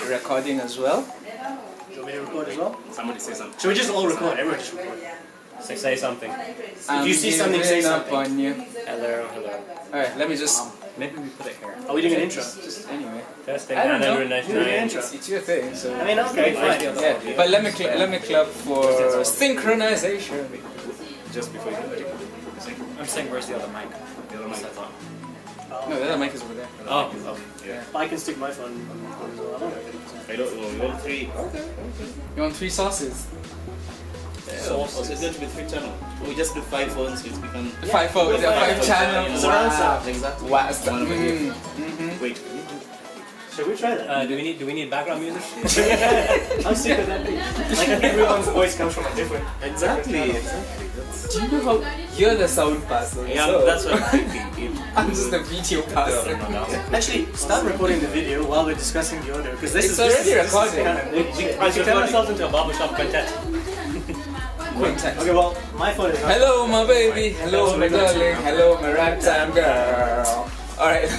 recording as well. Do you want me to record as well? Somebody say something. Should we just all record? Everyone just record. Say something. If you see something, say something. On you. Hello. Alright, let me just... Maybe we put it here. Are we doing an intro? Just anyway. Testing. I don't know. 999. It's your thing, so... I mean, okay, fine. Yeah, but let me clap for synchronization. Just before you do it. I'm saying, where's the other mic? The other mic. No, the other mic is over there. Oh. Yeah. I can stick my phone on as well. I don't know. We want 3. Okay. You want 3 sauces? So it's going to be 3 channels. We just do 5 phones, it's become... 5 phones, 5 channels. Surround sound. Exactly. Wow. Wait. Should we try that? Do we need background music? How sick would that be? Like everyone's voice comes from a different... Exactly. Do you know how you're the sound person? Yeah, so that's what I'm thinking. I'm just the video person. Actually, start recording the video while we're discussing the audio, because this is already recording. I should turn ourselves into a barbershop quintet. Okay, well, my phone is on. Hello, my baby. Hello, my darling. Hello, my ragtime girl. Alright.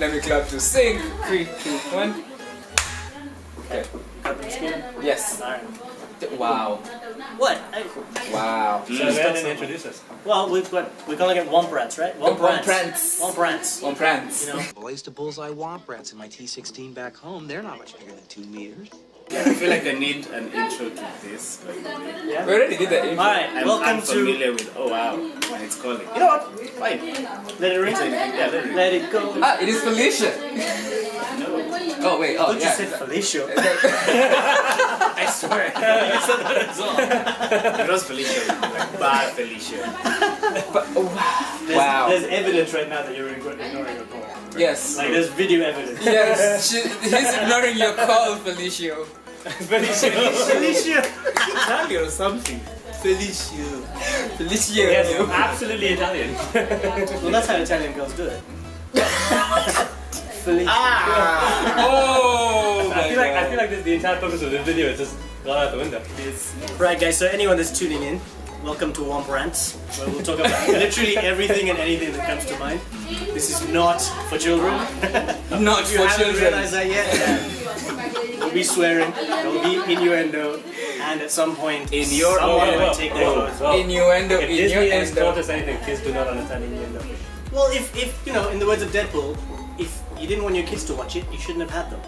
Let me clap to sing. 3, 2, 1. Okay. Cut the screen. Yes. Alright. Wow. What? Wow. So go ahead and introduce us. Well, we're calling it WompRantz, right? WompRantz. WompRantz. WompRantz. You know. Boys to bullseye WompRantz in my T16 back home. They're not much bigger than 2 meters. Yeah, I feel like I need an intro to this. Yeah. We already did the intro. Alright, I'm welcome unfamiliar with... Oh wow, and it's calling. You know what? Fine. Let it ring. Yeah, let it ring. Let it go. Ah, it is Felicia. Oh wait, oh You yeah. said Felicia. I swear. You said that as well. It was Felicia. Like, bad Felicia. But, oh, wow. There's evidence right now that you're ignoring your call. Yes. Like there's video evidence. Yes, he's ignoring your call, Felicio. Felicia. Italian or something. Felicia. Felicio. Yes, absolutely Italian. Well, that's how Italian girls do it. Felicia. Oh I feel like the entire purpose of this video is just gone out the window. Right, guys. So anyone that's tuning in, welcome to WompRantz, where we'll talk about literally everything and anything that comes to mind. This is not for children. Not If you for haven't children. realized that yet, we'll be swearing, there'll be innuendo, and at some point, In your someone own- might take the words. Innuendo, If Disney has taught innuendo. us anything, kids do not understand innuendo. Well, if you know, in the words of Deadpool, if you didn't want your kids to watch it, you shouldn't have had them.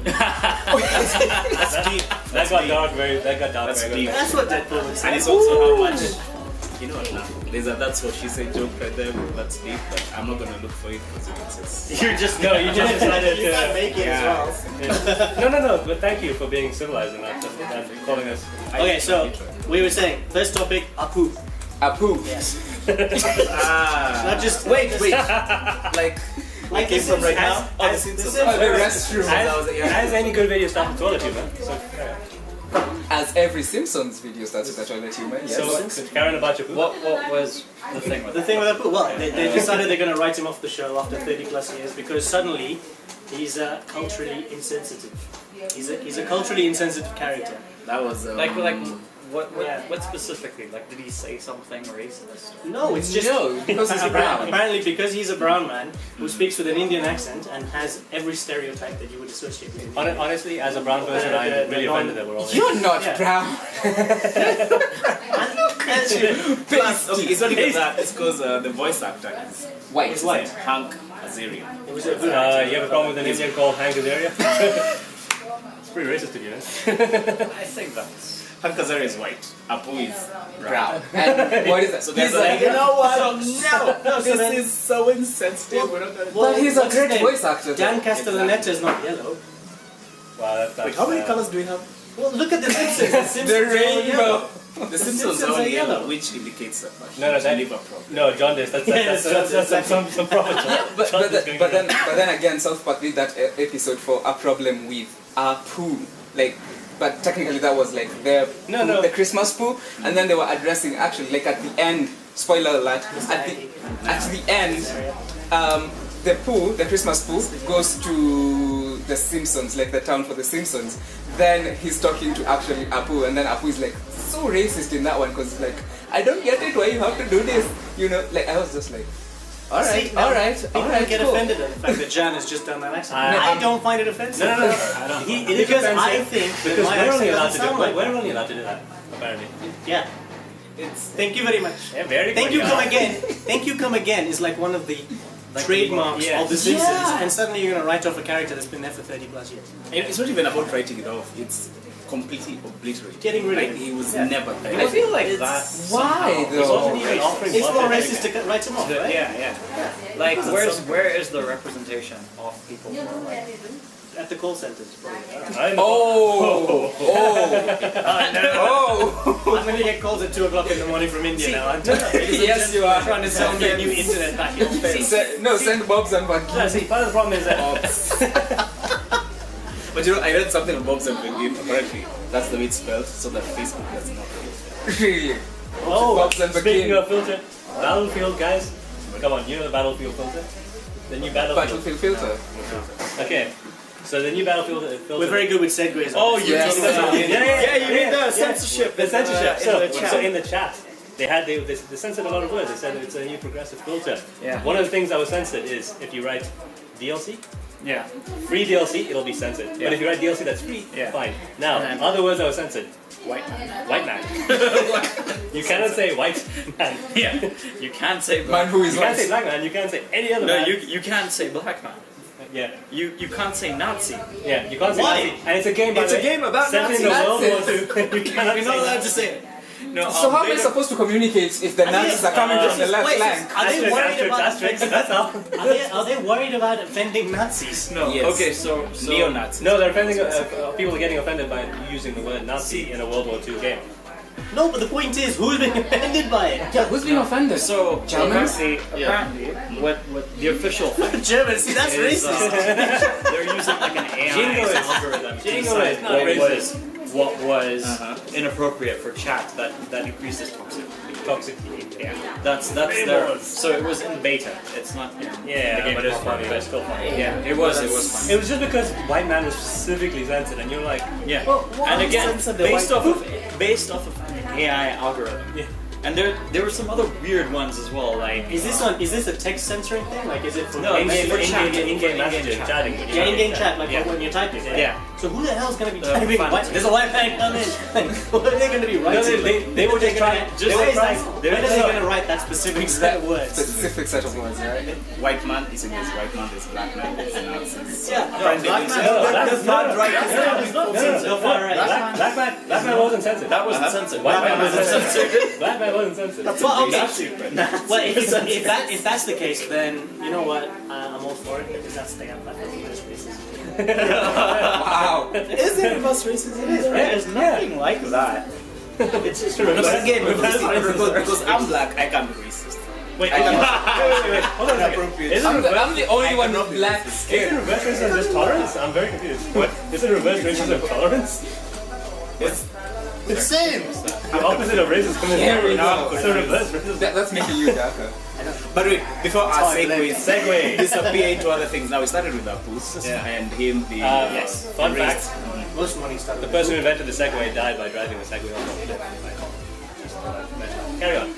That's deep. That got dark very That's very deep. good. That's what Deadpool would say. And it's also how much... You know what? There's a that's what she said joke right there. That's deep, but I'm not gonna look for it because it says... You just decided you can't to... make it Yeah. as well. No, but thank you for being civilized enough and calling us. Okay, so we were saying first topic, aPoo. aPoo. Yes. Ah. Not just Wait. like came from right now? Oh, as, the the Simpsons. Oh, the restroom. As any good video starts with toilet humor. So, As every Simpsons video starts with a toilet humor, yes. so Karen about your poop. What was the thing with The thing with aPoo, well, they decided they're going to write him off the show after 30 plus years because suddenly he's culturally insensitive. He's a culturally insensitive character. That was... what specifically? Like, did he say something racist? No, it's just No, because he's brown. Apparently, because he's a brown man who speaks with an Indian accent and has every stereotype that you would associate with India. Honestly, as a brown person, I'm really offended that we're all You're not Yeah. brown. Plus, okay, it's not even that. It's because the voice actor is White. It's white. Hank Azaria. It was a good You have a problem with an Indian called Hank Azaria? It's pretty racist to you, eh? I think that's... Hank Azaria is white. aPoo is Brown. And what is that? So He's they're like, you know what? No, so this then- is so insensitive. We're not gonna... But he's a what's his great name? voice actor. Dan Castellaneta is not yellow. Wow, that's Wait, how many colors do we have? Well, look at the Simpsons. The Simpsons The are all yellow. rainbow. The Simpsons are all yellow, which indicates that much. No, that- liver problem. No, John Days. That's some problem. But then again, South Park did that episode for a problem with aPoo. Like, but technically that was like their No. the Christmas poo, and then they were addressing actually like at the end. Spoiler alert! At the end, the poo, the Christmas poo, goes to the Simpsons, like the town for the Simpsons. Then he's talking to actually aPoo, and then aPoo is like so racist in that one because like I don't get it why you have to do this, you know. Like I was just like, Alright, now, alright, people alright, get cool. offended at the fact that Jan has just done that accent. I- I don't find it offensive. No. It is Because offensive I think that because my we're only accent allowed doesn't to do sound like we're that. only allowed to do that, apparently. Yeah. Thank you very much. Yeah, very Thank good. you, come again. Thank you, come again is like one of the trademarks yeah. of The Simpsons, Yeah. and suddenly you're going to write off a character that's been there for 30 plus years. And it's not even about writing it off. It's completely obliterated. Getting rid of like, it. he was Yeah. never there. I feel like It's- that's Why It wasn't though? even offering It's more blood racist to write him off, right? yeah. Like where is the representation of people who are like At the call centers, probably. I know. Oh, oh, I'm going to get calls at 2 o'clock in the morning from India now. I'm yes you are. trying to sell me a new internet package. No, send Bob's and Bucky. No, see, part of the problem is that But you know, I read something about Bob's and Begin. Apparently, that's the way it's spelled, so that Facebook does not use it. Really? oh, Bob's and speaking Begin. of filter, Battlefield guys, come on, you know the Battlefield filter? The new Battlefield. Battlefield filter. Okay, so the new Battlefield filter. We're very good with segues. Oh, you Yes. mean Yeah, you mean the censorship. The censorship. in So in the chat, they censored a lot of words. They said it's a new progressive filter. Yeah. One of the things that was censored is if you write DLC, Yeah. free DLC, it'll be censored. But if you write DLC that's free, Yeah. fine. Now, And then- other words that were censored. White man. White man. You cannot say white man. Yeah. You can't say Man black. who is You can't say right. black man. You can't say any other No, man. you can't say black man. Yeah. You can't say Nazi. Yeah. You can't say Why? Nazi. And it's a game. By It's the a way, game about set in the Nazis. World War II. You cannot You're say not allowed Nazi. to say it. No. So how are we later- supposed to communicate if the Nazis are coming from the left wait, flank? Are they worried about Asterisk, that's all. Are they worried about offending Nazis? No. Yes. Okay. So Neo-Nazis. No, they're offending. People are getting offended by using the word Nazi in a World War II game. No, but the point is, who's being offended by it? Yeah, who's being offended? So Germans? apparently, what the official thing Germans, see, that's is, racist. they're using like an AI Jingoist. algorithm to Jingoist, decide not what racist. was inappropriate for chat that increases toxic behavior. Yeah, that's their. So it was in beta. It's not. In the Yeah, game but it's proper, funny. But it's still funny. Yeah, it was fun. It was just because white man was specifically censored, and you're like, Yeah, why and again, censor the based off of an AI algorithm. Yeah. And there were some other weird ones as well, like Is this a text censoring thing? Like, is it for No, in-game, for chat. in-game messaging, chat. chatting. when you yeah, type in-game it. chat, like Yeah. when you're typing? Right? Yeah. So who the hell's gonna be The typing? fun- There's a white man come in. What are they gonna be No, writing? they were just trying. When Just are trying. they gonna write that specific set of words? Specific set of words, right? White man is against white man, there's black man, there's Nazis. Yeah, Black man- that's not right. Go far right. Black man wasn't censored. that wasn't censored. White man wasn't wasn't censored. Black man wasn't censored. Well, well, if that's the case, then you know what? I'm all for it because that's the racist. Wow. Is it reverse racism? It is, right? There's nothing like that. It's just a But reverse. again, reverse racism. because I'm black, I can't be racist. Wait, I can wait, hold on a second. Inappropriate. Isn't I'm the only one with black Isn't skin. reverse racism just tolerance? I'm very confused. What? Isn't reverse racism tolerance? The same. The opposite of racism is Here we go. So reverse racism. That's making you darker. But wait, before our Segue. segue disappear into other things, now we started with aPoo and him being Yes. Fun fact: Most money started. the person who invented the Segway died by driving the Segway off a cliff. Carry on.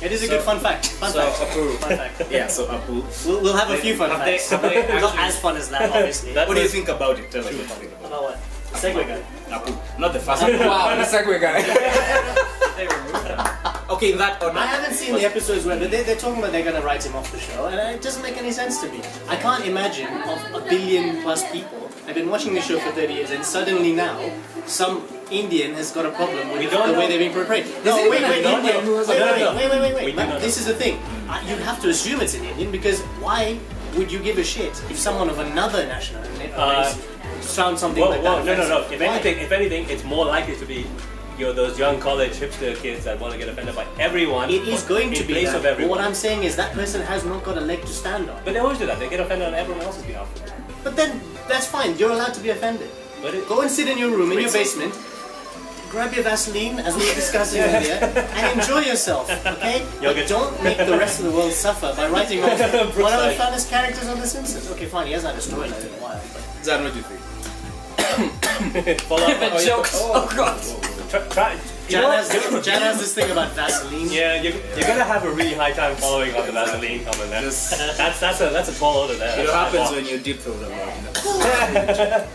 It is a good fun fact. Fun So fact. aPoo. Fun fact. Yeah, so aPoo. We'll have a few fun Have they- facts. have they Not actually- as fun as that, obviously. That What do you was- think about it? Tell us what you think about About what? Segway guy. it. aPoo. Not the first one. Wow, the segue guy. They removed them. Okay, in that order. I haven't seen the episodes where they're talking about they're going to write him off the show, and it doesn't make any sense to me. I can't imagine of 1 billion plus people. I've been watching the show for 30 years, and suddenly now, some Indian has got a problem with don't the way know. they're being portrayed. it No, wait, even wait, an no, Indian no, who has a wait, problem? wait, We do Man, not this is the thing. You'd have to assume it's an Indian because why would you give a shit if someone of another nationality found something Whoa, like whoa, that? no. offensive? If anything, it's more likely to be those young college hipster kids that want to get offended by everyone. It is going to in be place that. of But everyone. what I'm saying is that person has not got a leg to stand on. But they always do that. They get offended on everyone else's behalf. But then that's fine. You're allowed to be offended. But it, Go and sit in your room, in your basement, grab your Vaseline, as we were discussing earlier, and enjoy yourself, okay? But don't make the rest of the world suffer by writing off one of the funnest characters on The Simpsons. Okay, fine, he hasn't had a storyline in a while, but... Zan, what do you think? follow up. Jokes. Oh god. Jan has this thing about Vaseline. Yeah, you're gonna have a really high time following on the Vaseline comment there. That's a tall order there. It happens when you deep throat a lot.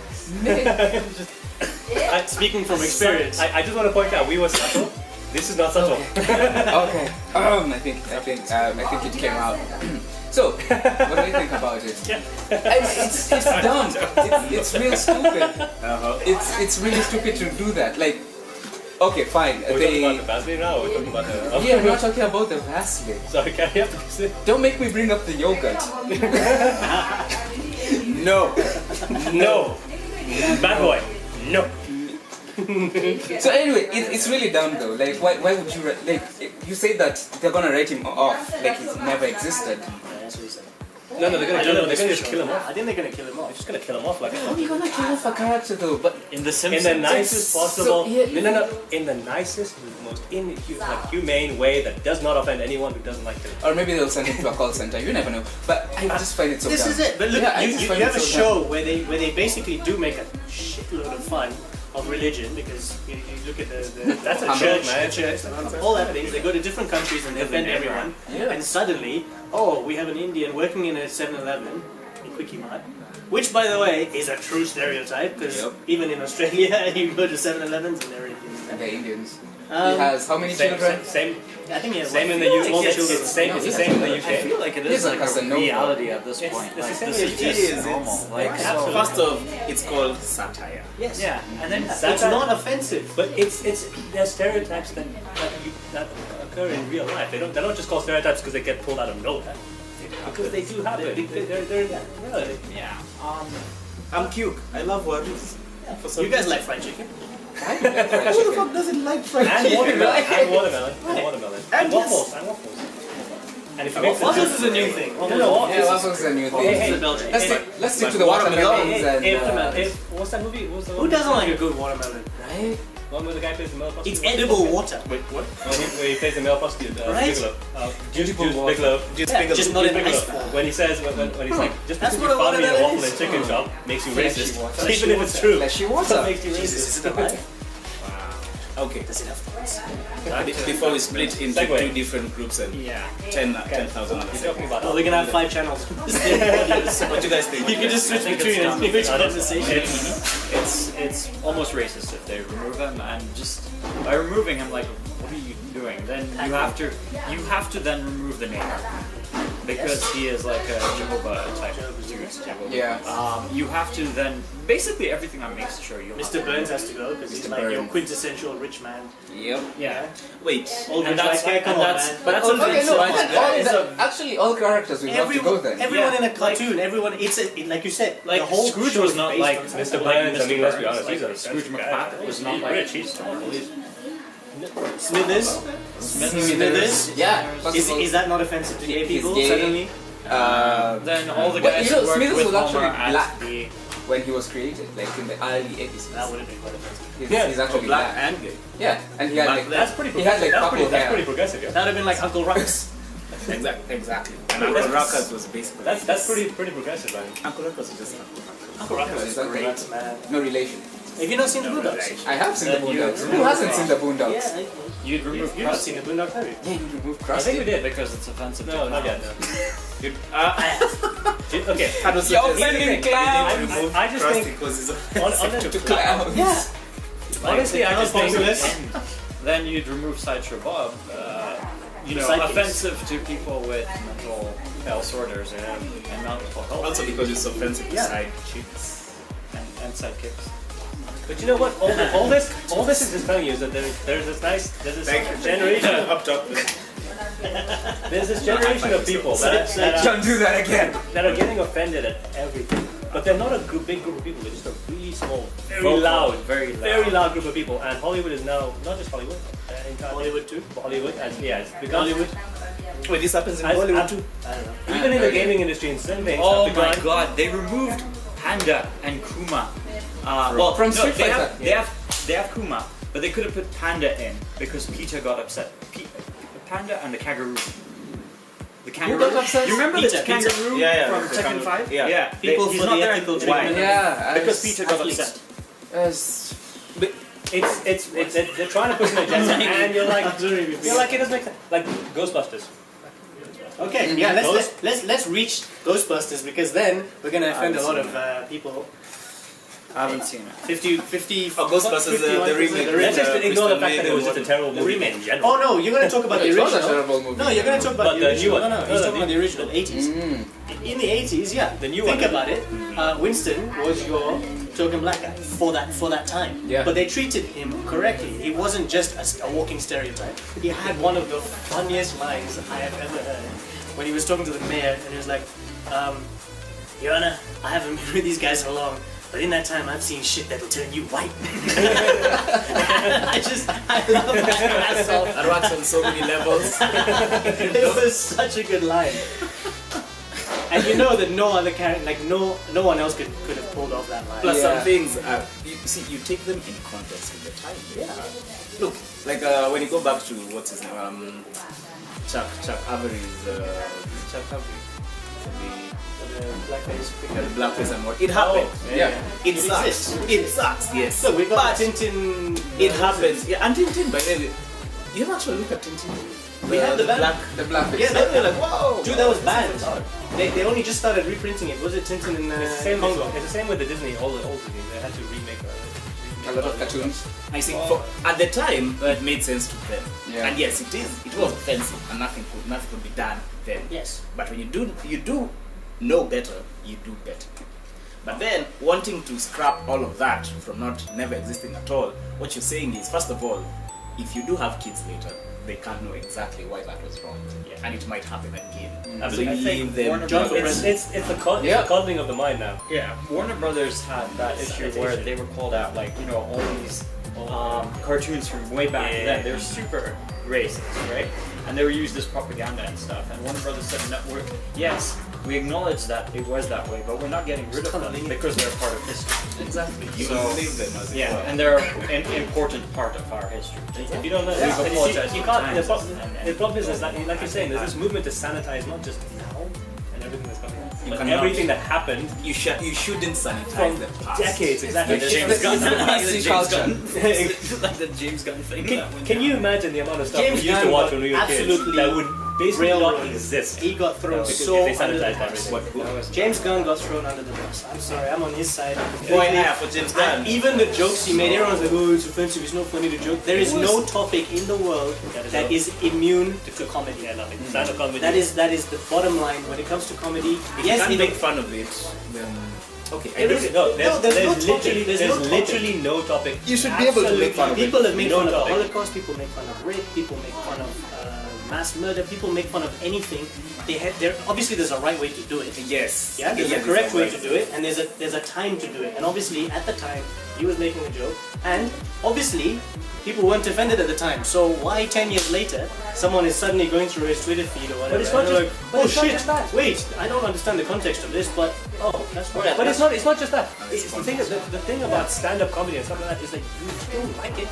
Speaking from experience. I just want to point out we were subtle. This is not subtle. Okay. I think it came out. So, what do you think about it? It's dumb. It's real stupid. It's really stupid to do that. Like, okay, fine. Are we talking about the Vaseline now, or we're talking about the... Yeah, we're not talking about the Vaseline. Sorry, can you have to say? Don't make me bring up the yogurt. No. No. Bad boy. No. So anyway, it's really dumb though. Like, why would you like? You say that they're gonna write him off like he's never existed. That's what he said. No, they're gonna kill him. They're gonna just kill him off. I think they're gonna kill him They're off. just gonna kill him off like. How are you gonna kill off a character though? But In the In Simpsons. the nicest possible, So, yeah, in the nicest, most humane way that does not offend anyone who doesn't like him. or maybe they'll send him to a call center. You never know. But I just find it so This dumb. is it. But look, Yeah, I you just find have it a so show where they basically do make a shitload of fun of religion, because you look at the That's a Humble, church, man. man. church, all that things. They go to different countries and they offend everyone. Yeah. And suddenly, we have an Indian working in a 7-Eleven, a Quickie Mart, which, by the way, is a true stereotype, because even in Australia, you go to 7-Elevens and they're Indians. And the Indians. He has how many children? Same I think he has in the UK. It's the same in the I UK. feel like it He's is like like a a Casanova. reality at this It's- point. it's Like, the this same is as it just is, normal. it's- Like, so, First off, it's called satire. Yes. yeah, and then It's not offensive. But they're stereotypes that occur in real life. They're not just called stereotypes because they get pulled out of nowhere. Because they do happen. They're reality. yeah. I'm cute. I love words. For some You guys reason. like fried chicken? Who the fuck doesn't like fried And chicken? watermelon. And waffles. And if you make Waffles is a new thing. Yeah, waffles is a new thing. Hey, Let's stick to the watermelons and what's that movie? Who doesn't like a good watermelon? right? One where the guy plays the male prostitute. It's edible water. Wait, what? Where he plays the male prostitute. Right? Bigelow. Juice water. Bigelow. Yeah, just not in ice Bigelow. form. When he says, when he's like, just That's because you what a found me in a watermelon waffle is. and chicken shop makes you Fleshy racist. water. Even if it's true. Fleshy That water. makes you Jesus, is it racist. alive? Okay. Does it have thoughts? Before we split into Segue. 2 different groups and Yeah. 10,000 other He's talking about Well, we're gonna have 5 channels. What do you guys think? You can just switch think between it's dumb. which conversation. It's almost racist if they remove him, and just by removing him, like, what are you doing? Then you have to then remove the name because he is like a Jehovah type dude. Yeah. You have to then basically everything that makes sure you. Mr. Burns has to go because he's like your Burns. quintessential rich man. Yep. Yeah. Wait. Old And rich that's white guy, come on, man. but that's Okay, no, so actually all characters will have to go then. Everyone in a cartoon, everyone, like you said, like the whole Scrooge show was is not based like on Mr. something Burns, I mean, let's be Burns, honest, like he's a Scrooge McMcduck was not like rich. He's Smithers. Smithers. Yeah. Is that not offensive to gay He's people gay. suddenly? Then all the But guys you know, who worked Smithers with was actually Homer at black. the when he was created, like in the early 80s. That would have been quite offensive. He's actually Black black. and gay. Yeah, and he had like That's pretty he had progressive. like purple That's hair. pretty progressive, yeah. That would have been like Uncle Ruckus. Exactly. And Uncle Ruckus was basically. That's pretty progressive, man. Uncle Ruckus was just Uncle Ruckus. Uncle Ruckus is Uncle great, Ruckus. man. No relation. Have you not seen the Boondocks? I have seen the Then you Boondocks. remove Who hasn't Krusty. seen the Boondocks? Yeah, you'd remove you've not seen the Boondocks, have you? Yeah, you remove I think we Krusty. did. because it's offensive. No, to not yet. clowns. No. Okay. That was You're such a- offending clowns. I just Krusty think, because he's honestly, To clowns. Yeah. honestly, I just think. Then you'd remove Sideshow Bob. You know, Sidekicks. offensive to people with mental health disorders and mental health also because it's offensive to Yeah. side chicks. and sidekicks. But you know what? All this is just telling you is that there's this generation. Up top. There's this generation of people that Don't do that again. are getting offended at everything. But they're not a big group of people. They're just a really small, very loud group of people. And Hollywood is now not just Hollywood, entire Hollywood too? Hollywood, it's become Hollywood. Wait, this happens in As- Bollywood as- too. I don't know. even in the gaming industry in some things. Oh have my begun- god, they removed Panda and Kuma. Well, From no, Street they Fighter. they have Kuma, but they could have put Panda in because Peter got upset. Panda and the kangaroo. The kangaroo. got upset? You remember Peter, the kangaroo Yeah, from the Tekken kangaroo. 5? Yeah. People he's for not the there. ethical Why? treatment. Yeah, Because Peter got upset. they're trying to push an agenda, and you're like, it doesn't make sense. Like Ghostbusters. Okay, yeah, let's reach Ghostbusters because then we're gonna offend a lot of people. I haven't seen it. 50 Ghostbusters, the remake. Let's just ignore the fact that it was Kristen just a terrible movie in general. Oh no, you're gonna talk about the It was a original. terrible movie. No, you're gonna talk about But the the new original. one. No, he's talking about the original 80s. In the 80s, yeah. The new Think one. about it. Winston was your token black guy for that time. Yeah. But they treated him correctly. He wasn't just a walking stereotype. He had one of the funniest lines I have ever heard when he was talking to the mayor, and he was like, Your Honor, I haven't been with these guys for long. But in that time, I've seen shit that'll turn you white. I love that myself. That works on so many levels. It was such a good line. And you know that no other character, like no one else could have pulled off that line. Plus some things, you take them in context with the time. Yeah. Look, like when you go back to what's his name, Chuck Avery's Chuck Avery, the blackface and what it happened. It sucks. It sucks. Yes. So we got but Tintin. it happens. Yeah, and Tintin. By the way, you have actually look at Tintin. We had the black. The black. Yeah, They're like, whoa. dude, that was banned. They only just started reprinting it. Was it Tintin in It's the same. Congo? It's the same with the Disney. All the old Disney. They had to remake A lot of cartoons. I think at the time it made sense to them. Yeah. And yes, it was offensive, and nothing could be done then. Yes. But when you do know better, you do better. But then wanting to scrap all of that from never existing at all, what you're saying is, first of all, if you do have kids later, they can't know exactly why that was wrong, and it might happen again. So you leave them. It's the coddling of the mind now. Yeah, Warner Brothers had that issue where they were called out, like, you know, all these cartoons from way back then. They're super racist, right? And they were used as propaganda and stuff. And Warner Brothers said, "Network, yes, we acknowledge that it was that way, but we're not getting rid of them because they're part of history." Exactly. You leave them as And they're an important part of our history. If you don't know, We've apologized you for can't. times The problem is that, like you're saying, there's this movement to sanitize not just now and everything that's coming out, but cannot. everything that happened You shouldn't sanitize from the past. decades. Exactly. Like the James Gunn, culture. like the James Gunn thing. Can you imagine the amount of stuff James we used to Gunn watch when we were kids absolutely that would basically not railroaded. exist? He got thrown Because so if they under the sanitized bus. everything. James Gunn got thrown under the bus. I'm sorry, I'm on his side. Boy, yeah, for James Gunn. And even the jokes he made, everyone's like, oh, it's offensive, it's not funny to joke. There is no topic in the world that is immune to comedy. Yeah, nothing. Stand-up comedy. That is the bottom line when it comes to comedy. If Yes, you it- can't make fun of it, then okay. There is- No, there's no topic. There's no topic. literally no topic. You should be able to make fun of it. People have made No fun of the topic. Holocaust, people make fun of rape, people make fun of mass murder, people make fun of anything. Obviously there's a right way to do it. yes. Yeah, there's a correct way to do it, and there's a time to do it. And obviously at the time he was making a joke, and obviously people weren't offended at the time. So why 10 years later someone is suddenly going through his Twitter feed or whatever? But it's not and they're just- like, but oh it's not shit! just that. Wait, I don't understand the context of this, but that's fine. But it's not just that. It's the thing about stand-up comedy and stuff like that is that you don't like it,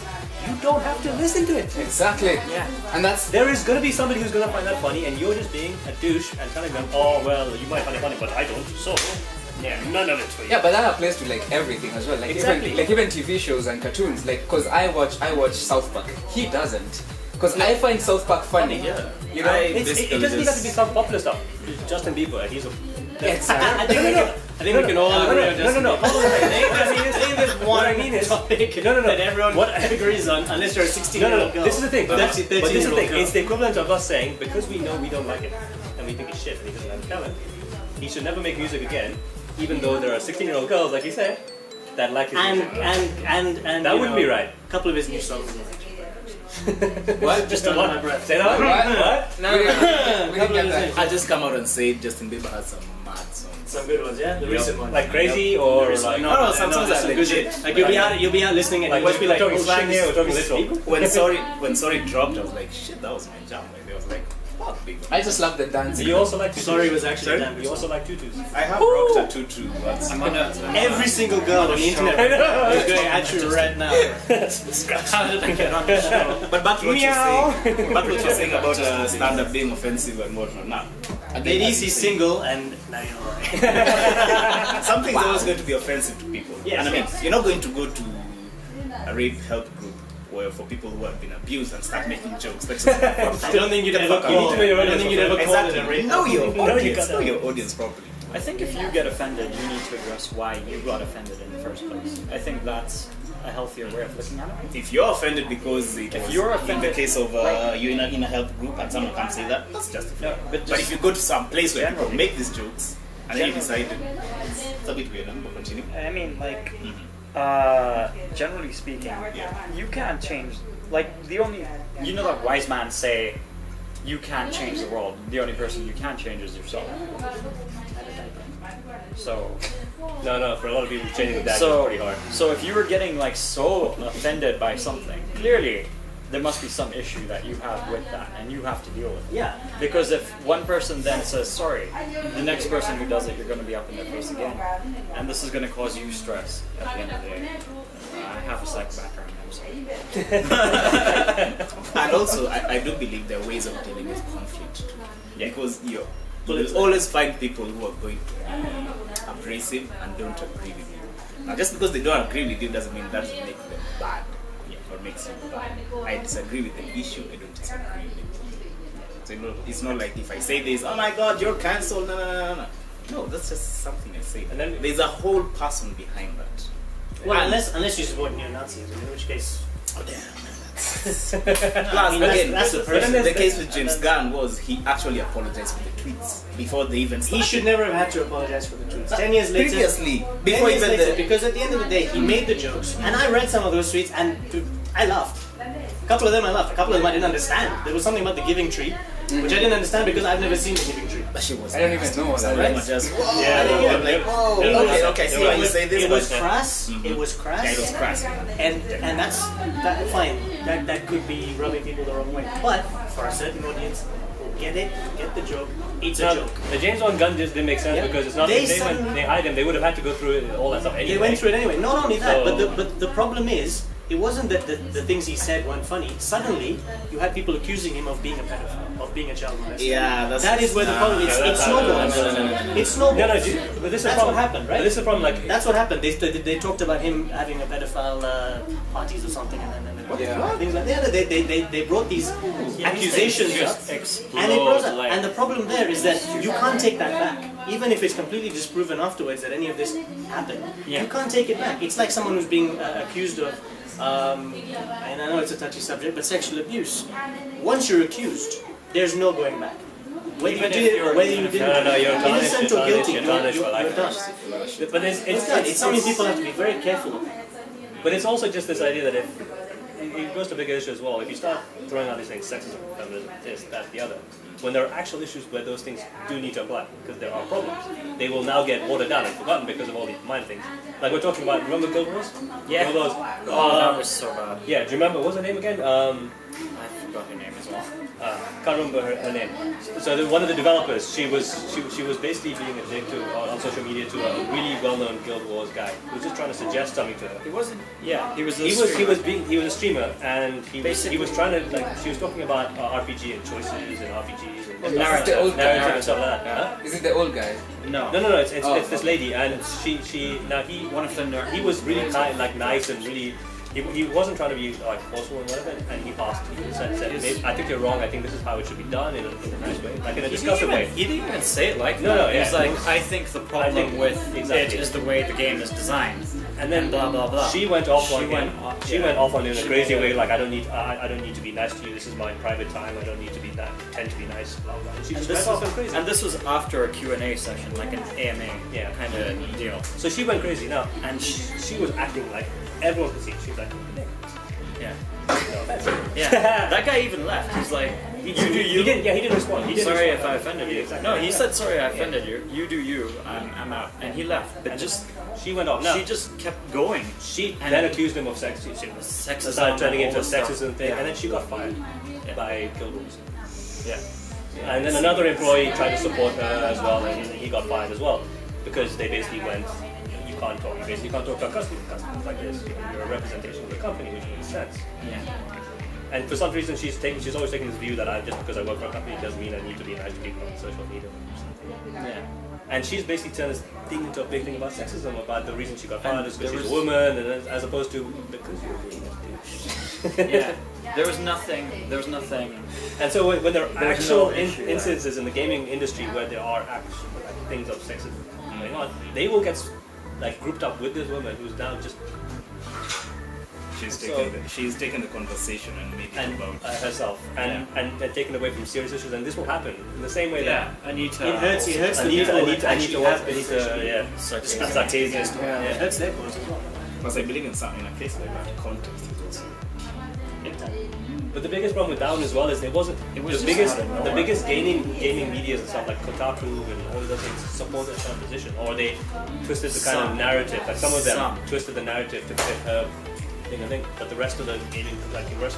you don't have to listen to it. Exactly. Yeah. And that's There is going to be somebody who's going to find that funny, and you're just being a douche and telling them, oh well, you might find it funny, but I don't. So yeah, none of it's for you. yeah, but that applies to like everything as well. Like Exactly. even TV shows and cartoons. Like, cause I watch South Park. He doesn't. Cause I find South Park funny. Yeah. You know. It doesn't even have to be some popular stuff. Justin Bieber, he's a. Exactly. I think we can all agree on Justin No. Bieber. I think there's What I one mean is- topic No. that everyone agrees on, unless you're a 16-year-old girl. This is the thing. But this is the 13-year-old thing. girl. It's the equivalent of us saying, because we know we don't like it and we think it's shit and he doesn't have talent, he should never make music again, even though there are 16-year-old girls, like you said, that like his music. And That you wouldn't know, be right. A couple of his new songs. What? Just under my breath. Say that? What? No. We didn't get that. I'll just come out and say Justin Bieber has some mad songs. Some good ones, yeah. The recent ones. Like Crazy or like... No, some songs there's are some good legit. shit. Like you'll be out listening and Like, you'll just be we're like, talking oh, slang shit, here, we're talking this literal. Bieber? When Sorry dropped, I was like, shit, that was my jam. Like, I was like, fuck Bieber. I just love the dance. You also like tutus. Sorry was actually damn You good. also like tutus. I have rocked a tutu once. Every single girl on the internet is going at you right now. How did I get on the show? But back to what you're saying about stand-up being offensive and whatnot. Nah. Ladies, he's single and now you know why. Something's always going to be offensive to people. Yes, and I mean, yes. you're not going to go to a rape help group where for people who have been abused and start making jokes. That's I don't think you'd ever call it a rape. Know your audience. Know your audience properly. I think if you get offended, you need to address why you got offended in the first place. I think that's a healthier way of looking at it. If you're offended because you're offended, in the case of you're in a help group and someone can say that, that's justified. No, but if you go to some place where people make these jokes and then you decide it's a bit weird, but continue. I mean, like, generally speaking, you can't change. Like, you know that wise man say, you can't change the world. The only person you can change is yourself. So. No, for a lot of people, changing the dad is pretty hard. So if you were getting like so offended by something, clearly there must be some issue that you have with that, and you have to deal with it. Yeah. Because if one person then says sorry, the next person who does it, you're going to be up in their face again, and this is going to cause you stress at the end of the day. I have a psych background, I'm sorry. And also, I do believe there are ways of dealing with conflict. Yeah. Because you'll always find people who are going to be abrasive and don't agree with you. Now, just because they don't agree with you doesn't mean that doesn't make them bad or makes you bad. I disagree with the issue, I don't disagree with it. So it's not like if I say this, oh my god, you're cancelled, no. No, that's just something I say. And then there's a whole person behind that. Well, unless you support neo-Nazis, in which case... Oh damn. Plus, Again, that's the person. The case with James Gunn was he actually apologized for the tweets before they even started. He should never have had to apologize for the tweets. 10 years later, before even because at the end of the day, he made the jokes, and I read some of those tweets, and I laughed. A couple of them I laughed. A couple of them I didn't understand. There was something about the giving tree, which I didn't understand because I've never seen the giving tree. That shit was. I don't even know what that is. I'm like, whoa. Okay. See why you say this? It was crass. It was crass. Yeah, it was crass. And that's fine. That could be rubbing people the wrong way. But for a certain audience, get it, get the joke. It's a joke. The James Bond gun just didn't make sense because it's not. They hide him. They would have had to go through all that stuff anyway. They went through it anyway. Not only that, but the problem is. It wasn't that the things he said weren't funny. Suddenly, you had people accusing him of being a pedophile, of being a child molester. Yeah, that is where the problem is. It's snowballed. It's snowballed. But this is what happened, right? But this is the problem. Like that's what happened. They talked about him having a pedophile parties or something, and then things like that. They brought these accusations up, and it brought up. And the problem there is that you can't take that back, even if it's completely disproven afterwards that any of this happened. You can't take it back. It's like someone who's being accused of. And I know it's a touchy subject, but sexual abuse. Once you're accused, there's no going back. Whether you did it or whether you didn't, you're innocent or guilty, you're done. But it's something people have to be very careful of. But it's also just this idea that if it goes to a bigger issue as well, if you start throwing out these things, sexism, feminism, this, that, the other, when there are actual issues where those things do need to apply, because there are problems, they will now get watered down and forgotten because of all these minor things. Like we're talking about, remember Guild Wars? Yeah. Guild Wars. That was so bad. Yeah, do you remember, what was her name again? I forgot her name as well. Can't remember her name. So one of the developers, she was basically being a dick on social media to a really well-known Guild Wars guy who was just trying to suggest something to her. He wasn't. Yeah, he was. He was a streamer, and he was trying to like. She was talking about RPG and choices and RPGs and narrative and stuff like that. Huh? Is it the old guy? No. It's this lady, and one of them. He was really nice and really. He wasn't trying to be like forceful and whatever, and he passed. He said I think you're wrong. I think this is how it should be done in a nice way, like in a discussive way. He didn't even say it like that. No, He's like, I think the problem with it is the way the game is designed, and then blah blah blah. She went off on him. She went off on him in a crazy way. Like I don't need to be nice to you. This is my private time. I don't need to be pretend to be nice. Blah blah. And she just went off crazy. And this was after a Q&A session, like an AMA kind of deal. So she went crazy now, and she was acting like everyone could see. She was like. Yeah. That guy even left. He's like, you do you. He didn't respond. He didn't sorry respond. if I offended you. Exactly. No, he said sorry I offended you. You do you. I'm out. And he left. But she went off. She just kept going. She then accused him of sexism. Sexism. Started turning into a sexism thing, and then she got fired by Guild Wars. Yeah. And then another employee tried to support her as well, and he got fired as well because they basically went. You can't talk. You basically can't talk to a customer like this. You're a representation of the company, which makes sense. Yeah. And for some reason, she's always taking this view that just because I work for a company doesn't mean I need to be nice to people on social media or something. Yeah. And she's basically turned this thing into a big thing about sexism, about the reason she got fired is because she's a woman, and as opposed to because you're being a douche. Yeah. There was nothing. And so when there are actual issue there. instances in the gaming industry where there are actual things of sexism going on, they will get like grouped up with this woman who's now just She's taken the conversation and made it about herself and taken away from serious issues, and this will happen in the same way that Anita. It hurts the Anita people that actually have this issue. Sarcasm. Yeah, it hurts their cause as well. Because I believe in a case like that, context is also. But the biggest problem with Down as well is it was just the biggest gaming medias and stuff like Kotaku and all those things supported her position, or they twisted the kind of narrative. Like some of them twisted the narrative to fit her thing, I think. But the rest of the gaming,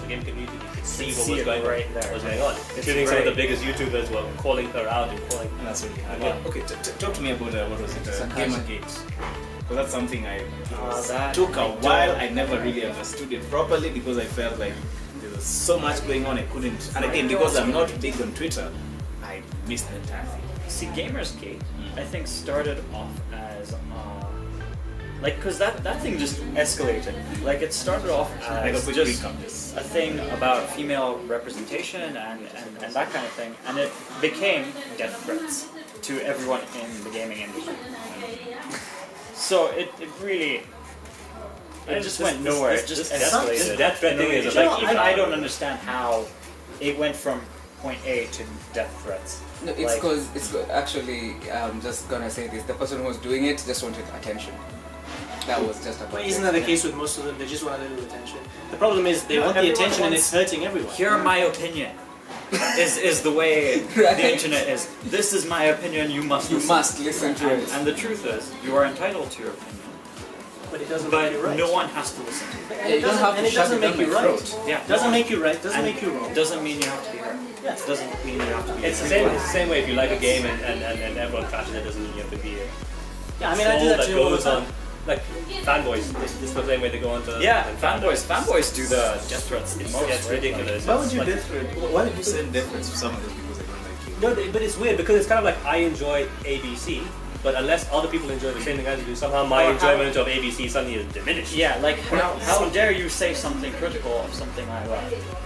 game community, you could see what was going on. Including some of the biggest YouTubers were calling her out and calling. And that's really hard. Yeah. Okay, talk to me about what was it? Gamergate. Because that's something I took a while. I never really understood it properly because I felt like there was so much going on I couldn't. And again, because I'm not big on Twitter, I missed the entire thing. See, Gamersgate, I think, started off as because that thing just escalated. Like, it started off as just a thing about female representation and that kind of thing, and it became death threats to everyone in the gaming industry. So it really just went nowhere. It just escalated. Death threat thing is even I don't understand how it went from point A to death threats. No, it's because actually, I'm just gonna say this: the person who was doing it just wanted attention. That was just about. But isn't that the case with most of them? They just want a little attention. The problem is they want the attention and it's hurting everyone. Hear my opinion. is the way the internet is. This is my opinion. You must listen to it. And the truth is, you are entitled to your opinion. But it doesn't make you right. No one has to listen to it. Yeah, you don't have to it doesn't make you right. Yeah. Doesn't make you right. Doesn't make you wrong. Doesn't mean you have to be heard. Yeah. Doesn't mean you have to be. It's the same way if you like a game and everyone trashes it, doesn't mean you have to be a Yeah, I mean, I do that too all the time. Like fanboys, this is the same way they go on to. Fanboys do the death threats the most. It's ridiculous. Why would you Why did you send death threats to some of those because they don't like you? No, but it's weird because it's kind of like I enjoy ABC, but unless other people enjoy the same thing as I do, somehow my enjoyment of ABC suddenly is diminished. Yeah, like how dare you say something critical of something I love?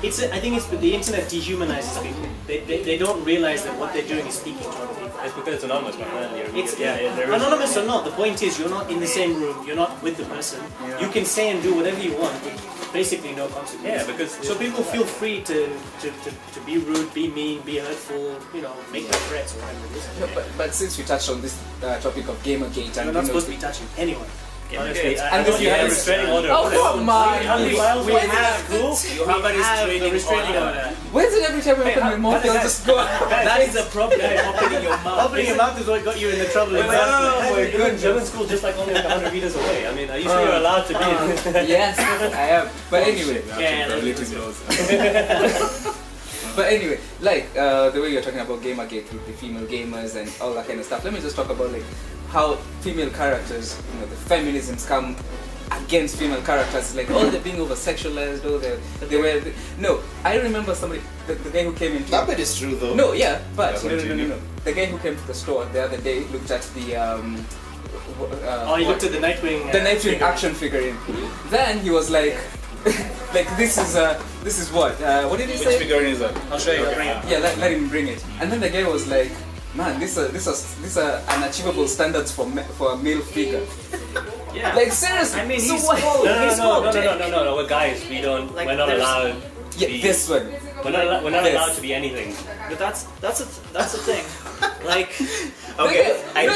I think it's the internet dehumanizes people. They don't realize that what they're doing is speaking to other people. It's because it's anonymous, man. Anonymous or not, the point is you're not in the same room, you're not with the person. Yeah. You can say and do whatever you want with basically no consequences. Yeah, because so people feel free to be rude, be mean, be hurtful, make their threats or whatever it is. No, but since we touched on this topic of Gamergate, and you're not supposed to be touching anyone. Honestly, unless you have a restraining order. Oh come on! You have a restraining order. Why is it every time I open my mouth, I'll just go? That is a problem. Opening your mouth. Opening your mouth is what got you in the trouble. Oh my goodness! German school just like only 100 meters away. I mean, are you sure you're allowed to be? Yes, I am. But anyway. But anyway, like the way you're talking about Gamergate with the female gamers and all that kind of stuff. Let me just talk about like how female characters, the feminisms come against female characters, like they're being over sexualized, no. I remember somebody, the guy who came into that bit is true though. No, yeah, but no. The guy who came to the store the other day looked at the he looked at the Nightwing. The Nightwing action figurine. Then he was like. Like this is what did he say? Which figurine is that? I'll show you. Yeah, let him bring it. And then the guy was like, man, these are unachievable standards for a male figure. Yeah. Like seriously. I mean, so he's what? No. We're guys. We're not allowed. Yeah, this one. We're not allowed to be anything. But that's the thing. Like, okay, I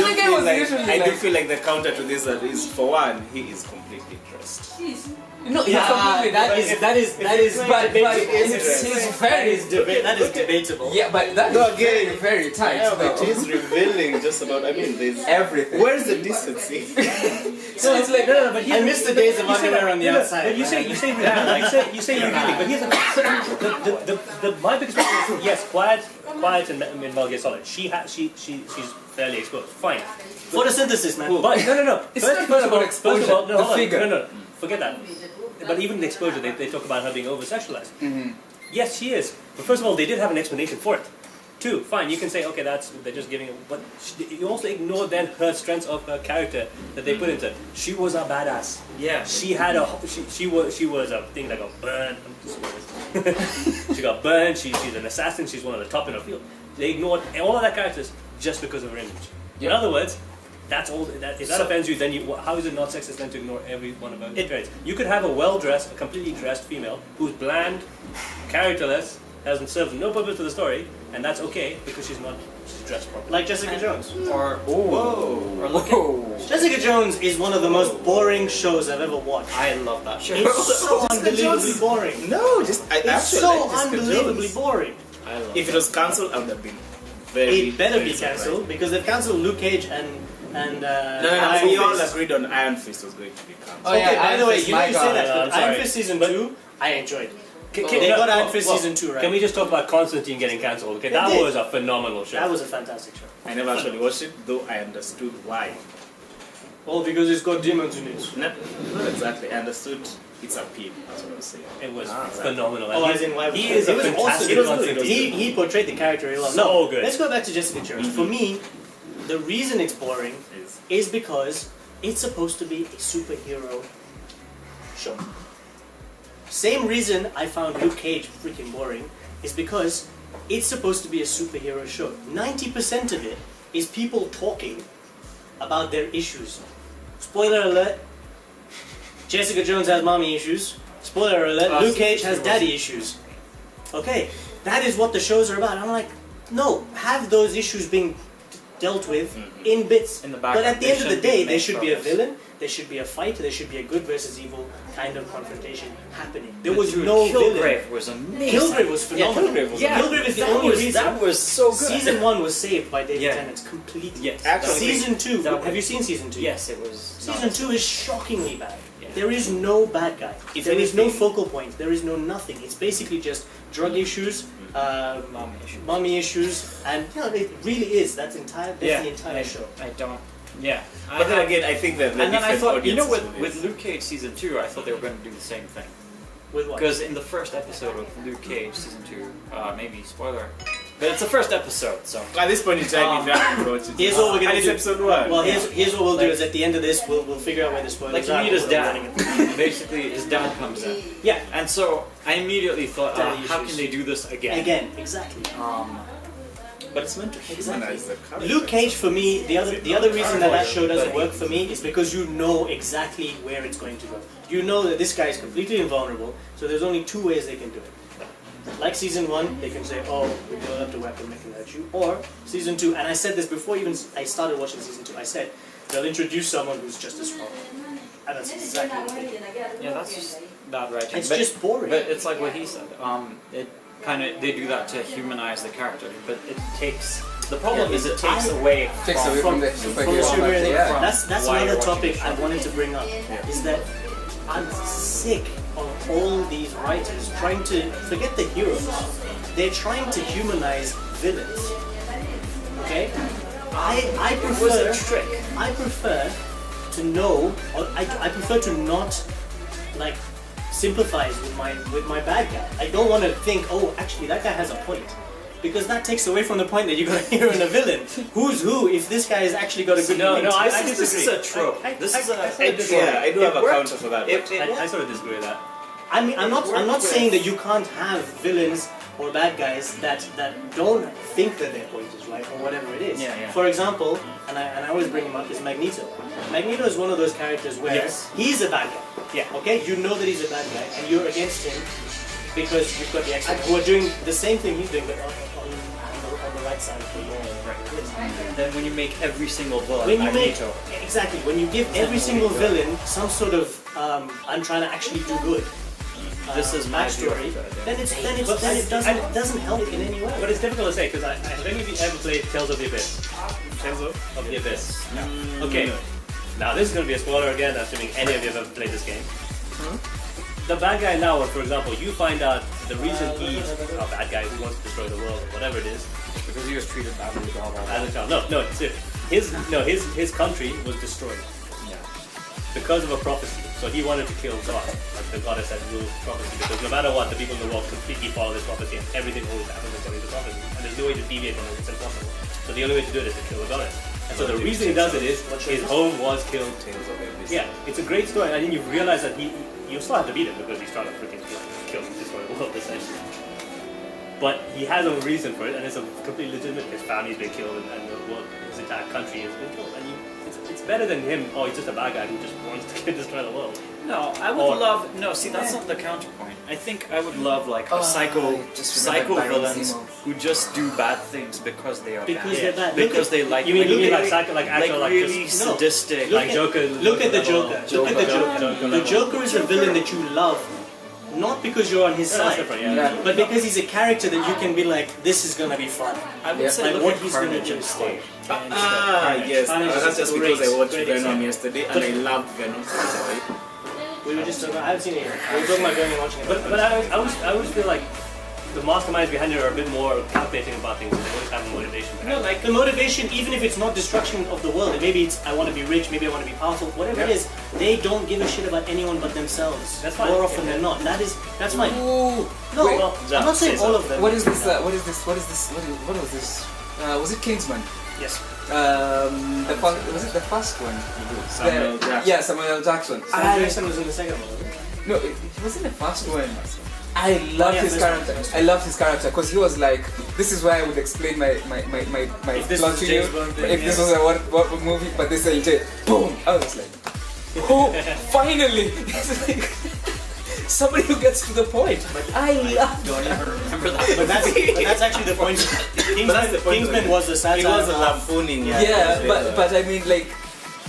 do feel like the counter to this is, for one, he is completely dressed. No, that is debatable. Yeah, but that is very tight. Yeah, but he's revealing just about. There's everything. Where's the decency? So it's like no. But I miss the days of underwear on the outside. But you say revealing, but here's the my biggest problem is yes, quiet and Mel Gear Solid. She's fairly exposed. Fine. Photosynthesis, man. But no. It's not about exposure. First of all, the figure. No. Forget that. but even the exposure, they talk about her being over-sexualized. Yes, she is. But first of all, they did have an explanation for it. Two, fine, you can say, okay, they're just giving it, but you also ignore then her strengths of her character that they put into it. She was a badass. Yeah. She had she was a thing that got burned. She got burned, she's an assassin, she's one of the top in her field. They ignored all of that characters just because of her image. In other words, that's all. If that offends you, then how is it not sexist then to ignore every one of her traits? You could have a well-dressed, a completely dressed female who's bland, characterless, hasn't served no purpose to the story, and that's okay because she's dressed properly. Like Jessica Jones. Or or look at Jessica Jones is one of the most boring shows I've ever watched. I love that show. It's so unbelievably boring. No, It's so unbelievably boring. I love If it was cancelled, I would have been very. It better very be cancelled because they've cancelled Luke Cage and No, we all agreed on Iron Fist was going to be cancelled. Oh, yeah, Okay, by the Iron way, Fist, you know my you say God. that, I'm but sorry. Iron Fist Season 2, I enjoyed. They No, got Iron Fist well, Season 2 right. Can we just talk about Constantine getting cancelled? Okay, They that did. was a phenomenal show. That was a fantastic show. I never actually watched it, though I understood why. All because it's got demons in it. Not exactly. I understood its appeal. That's what I was saying. It was exactly. phenomenal. Oh, And as in why he is a it was fantastic awesome. Constantine. He portrayed the character really well. So No, good. let's go back to Jessica Jones. For me, the reason it's boring is because it's supposed to be a superhero show. Same reason I found Luke Cage freaking boring is because it's supposed to be a superhero show. 90% of it is people talking about their issues. Spoiler alert, Jessica Jones has mommy issues. Spoiler alert, Luke Cage has daddy issues. Okay, that is what the shows are about. I'm like, no, have those issues being dealt with in bits. In the but background. at the They end of the shouldn't be day, main there should be a focus. villain, there should be a fight, there should be a good versus evil kind of confrontation happening. There But was dude, no villain. Kilgrave was amazing. Kilgrave was phenomenal. Kilgrave was Kilgrave is the that only was, reason. That was so good. Season 1 was saved by David Yeah. Tennant's completely. Yes. Actually, Season 2, that was- have you seen Season 2? Yes, it was. Season 2 is shockingly bad. Yeah. There is no bad guy. If There is no anything- focal point. There is no nothing. It's basically just drug issues, Mommy issue. mommy issues, and you know, it really is. That's the entire show. I don't. Yeah. But then again, I think that and then I thought, you know, with with Luke Cage season 2, I thought they were going to do the same thing. With what? Because in the first episode of Luke Cage season 2, maybe spoiler, but it's the first episode, so. at this point in time, if you haven't watched it, Here's what we're gonna and it's do. episode 1. Well, here's what we'll do: Like- is at the end of this, we'll figure out where the spoilers Like, are. you meet his We're dad. running it. Basically, his dad comes in. Yeah. And so, I immediately thought, Daddy how issues. can they do this again? Again, exactly. but it's meant to humanize the character. Luke Cage, for me, the other reason that show doesn't work for me is because you know exactly where it's going to go. You know that this guy is completely invulnerable, so there's only two ways they can do it. Like season 1, they can say, oh, we developed a weapon that can hurt you. Or season 2, and I said this before even I started watching season 2, I said, they'll introduce someone who's just as strong. And that's exactly what they did. Yeah, that's just bad writing. It's But- just boring. But it's like what he said. They do that to humanize the character, but it takes. The problem is it takes away Takes away from the from the superhero. superhero thing. Yeah. That's Why another you're watching topic the I show. wanted to bring up, is that I'm sick of all these writers trying to forget the heroes. They're trying to humanize villains. Okay? I prefer trick. I prefer to know, or I prefer to not like sympathize with my bad guy. I don't want to think, oh, actually that guy has a point. Because that takes away from the point that you got a hero and a villain. Who's who if this guy has actually got a good point? I This disagree. is a trope. This is a Yeah, I do have a counter for that. I sort of disagree with that. I mean, I'm not saying that you can't have villains or bad guys that don't think that their point is right or whatever it is. Yeah, yeah. For example, and I always bring him up, is Magneto. Magneto is one of those characters where Yes. he's a bad guy. Yeah. Okay, you know that he's a bad guy, and you're against him because you've got the X-Men who are doing the same thing he's doing, but on the right side of the wall. Then when you make every single villain When you make Magneto, exactly when you give every single villain some sort of I'm trying to actually do good. this is my view of backstory. it, Then But it doesn't help in any way. But it's difficult to say because have any of you ever played Tales of the Abyss? Tales of the Abyss. No. Okay. Now this is going to be a spoiler again, assuming any of you have ever played this game. The bad guy now, for example, you find out the reason he's a bad guy who wants to destroy the world or whatever it is. because he was treated badly, blah blah blah. As a child. No, it's his country was destroyed. Yeah. because of a prophecy. So he wanted to kill God, like the goddess that rules prophecy, because no matter what, the people in the world completely follow this prophecy and everything always happens according to prophecy. And there's no way to deviate from it, it's impossible. So the only way to do it is to kill the goddess. And so the reason he does it is his home was killed. Yeah, it's a great story. I think you've realized that you still have to beat him because he's trying to freaking kill destroy the world essentially. But he has a reason for it, and it's a completely legitimate. His family's been killed, and the world, his entire country has been killed. And it's better than him. Oh, he's just a bad guy who just wants to destroy the world. No, I would love. No, see, that's not the counterpoint. I think I would love like a psycho villains who just do bad things because they are Because bad. they're bad. Because they like. You mean like psycho, like actual, like really just sadistic. like Joker? Look at the Joker. Look at the Joker. Joker. The Joker is a villain that you love, not because you're on his Yeah, that's side, different, yeah. but because he's a character that you can be like, this is gonna be fun. I would say Like look what at he's gonna Carnage do. instead. Yes. Carnage That's is just great. because I watched Great Venom example. yesterday and I loved Venom. We were just talking about, I haven't seen it yet. We were talking about going and watching it. But I always feel like the masterminds behind it are a bit more calculating about things. They always have a motivation behind No, like the motivation, even if it's not destruction of the world, maybe it's I want to be rich, maybe I want to be powerful, whatever it is, they don't give a shit about anyone but themselves. That's fine. More often than not. That's fine. Ooh. No, Wait, well, I'm not saying all of them. what is this? What was this? Was it Kingsman? Yes. Was it the first one? Samuel Jackson. Yeah, Samuel L. Jackson. Sam Jackson was in the second one, wasn't it? No, it wasn't the first one. I loved his first character. one. I loved his character because he was like, this is why I would explain my If this plot was to James you. Bond thing, If this was a what movie, but this ain't it. Boom! I was like, oh, finally! It's like, somebody who gets to the point. I love. Don't even remember that. But that's actually the point. Kingsman was the satire. He was a of- lampooning. Yeah, but I mean, like,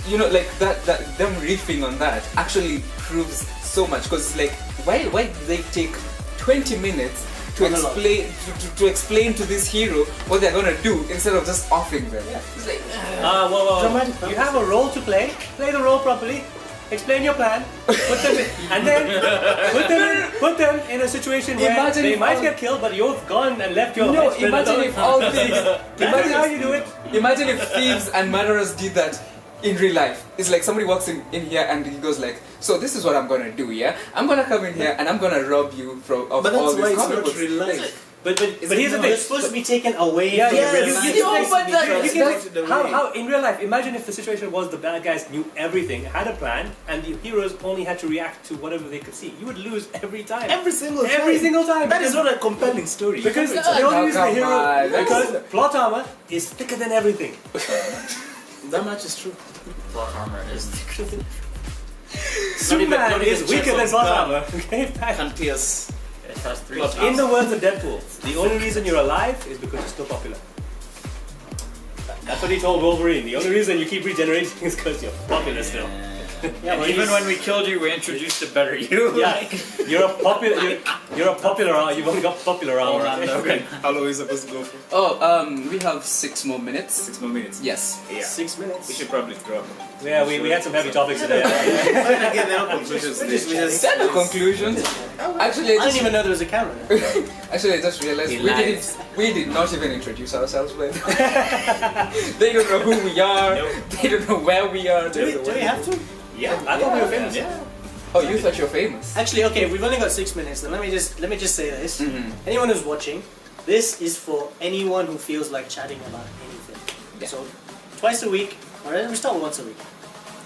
you know, like that them riffing on that actually proves so much. Because like, why did they take 20 minutes to explain to explain to this hero what they're gonna do instead of just offing them? Yeah. It's like, Dramatic. You have a role to play. Play the role properly. Explain your plan. Put them in, and then put them in a situation where Imagine they if might all- get killed, but you've gone and left your no, husband imagine alone. if all things. That's how you do it. Imagine if thieves and murderers did that in real life. It's like somebody walks in here and he goes like, so this is what I'm gonna do, yeah? I'm gonna come in here and I'm gonna rob you of But all that's these why it's comic not books. real life. But here's the thing. You're supposed to be taken away Yeah, from yeah, real you- life. you- No, but How in real life? Imagine if the situation was the bad guys knew everything, had a plan, and the heroes only had to react to whatever they could see. You would lose every time. Every single time. That That is not a compelling story. because No, the only reason the come hero on. because plot armor is thicker than everything. That much is true. Plot armor is Superman not is even weaker than just plot on armor. Okay, Can't pierce. It has 3 Plot stars. in the words of Deadpool, the only reason you're alive is because you're still popular. That's what he told Wolverine. The only reason you keep regenerating is because you're popular still. And even when we killed you, we introduced a better you. Yeah, you're a popular. You're a popular. You've only got popular armor. Okay. How long are we supposed to go for? Oh, we have 6 more minutes. 6 more minutes. Yes. Yeah. 6 minutes. We should probably drop. Yeah, we had some heavy topics today. Then again, there are conclusions. Is that the conclusion? Actually, I didn't even know there was a camera. Actually, I just realized He we did not even introduce ourselves. But they don't know who we are. They don't know where we are. Do we have to? Yeah. I thought we were famous. Yeah. Oh, you thought you're famous? Actually, okay, we've only got 6 minutes. Then let me just say this. Anyone who's watching, this is for anyone who feels like chatting about anything. Yeah. So, twice a week. All right, we start with once a week.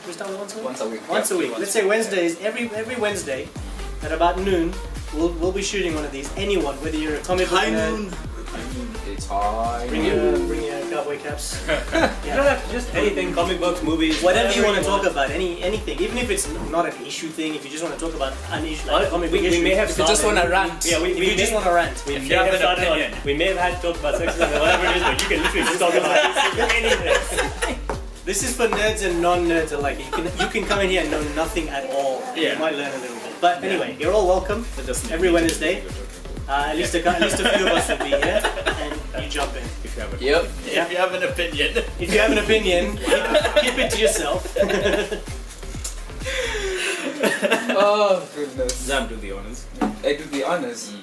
We start with once a week. Once a week. Once a week. Let's say Wednesdays. Every Wednesday, at about noon, we'll be shooting one of these. Anyone, whether you're a comic book High nerd, noon. It's high. bring your cowboy caps. You don't have to just anything, comic books, movies, Whatever you want to talk about, anything, even if it's not an issue thing, if you just want to talk about an issue, like a comic book We issue, may have If you just want to rant. Yeah, if you just want to rant, We If may you have have an started on, opinion. we may have had to talk about sexism or whatever it is, but you can literally just talk about anything. this is for nerds and non-nerds alike. You can come in here and know nothing at all. Yeah. You might learn a little bit. But anyway, you're all welcome every Wednesday. At least a few of us will be here, and you jump in. If you have a Yep. If you have an opinion. If you have an opinion, keep it to yourself. Oh goodness. Zam, do the honors. I do the honors.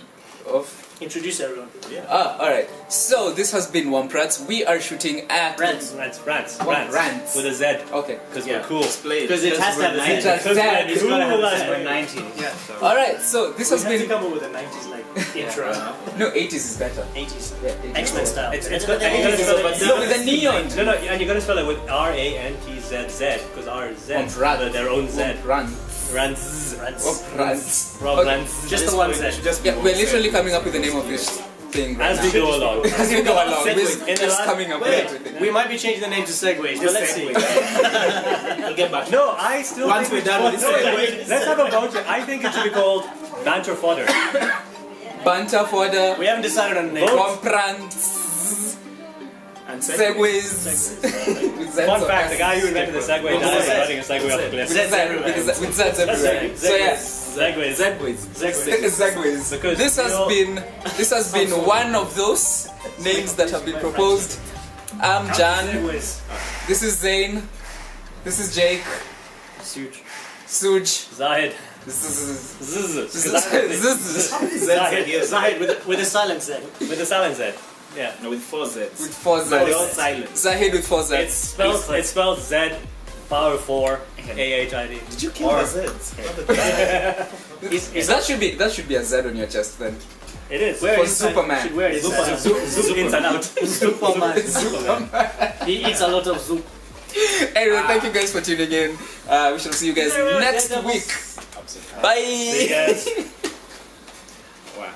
of. Introduce everyone. Alright. So this has been WompRantz. We are shooting at Rants. WompRantz. With a Z. Okay. Because we're cool. Because it has to have a Z. Just that. It's gotta have a Z. We're 90s. Yeah. So. Alright, so this has We had to been come up with a 90s like intro. no 80s is better. 80s. Yeah, 80s. X-Men style. It's got, and you're gonna spell it No, with the neon. No, and you're gonna spell it with R-A-N-T-Z-Z because our Z WompRantz. their own Z. WompRantz. Rants. WompRantz. Rants. Just the one Z. Yeah, we're literally coming up with the name of this thing right As we now. go along. As we go along, Segway. we're In the just last- coming up with Wait, everything. we might be changing the name to Segways, but let's see. We'll get back. No, I still Once think we're done with this Wait, let's have a vote. I think it should be called Banter Fodder. Banter fodder, We haven't decided on the name. WompRantz, And segways. With Zs Fun on fact, us. the guy who invented the Segway died Zs. riding a Segway off a cliff. With Zs everywhere. So yeah, Segways. Segways. Because This has been one of those names that have been proposed. I'm Jan. Segways. This is Zane. This is Jake. Suj. Zahid. This is Zahid with a silent Z. With the silent Z. Yeah. No, with 4 Zs. with 4 No, they're all Zs. silent. Zahid with 4 It's Zs. spelled Z power 4 AHID. Did you kill the Zs? That should be a Z on your chest then. It is. Where For is Superman. Should wear it. Zoom inside out. Superman. He eats a lot of soup. Anyway, thank you guys for tuning in. We shall see you guys next week. Bye. Yes. Wow.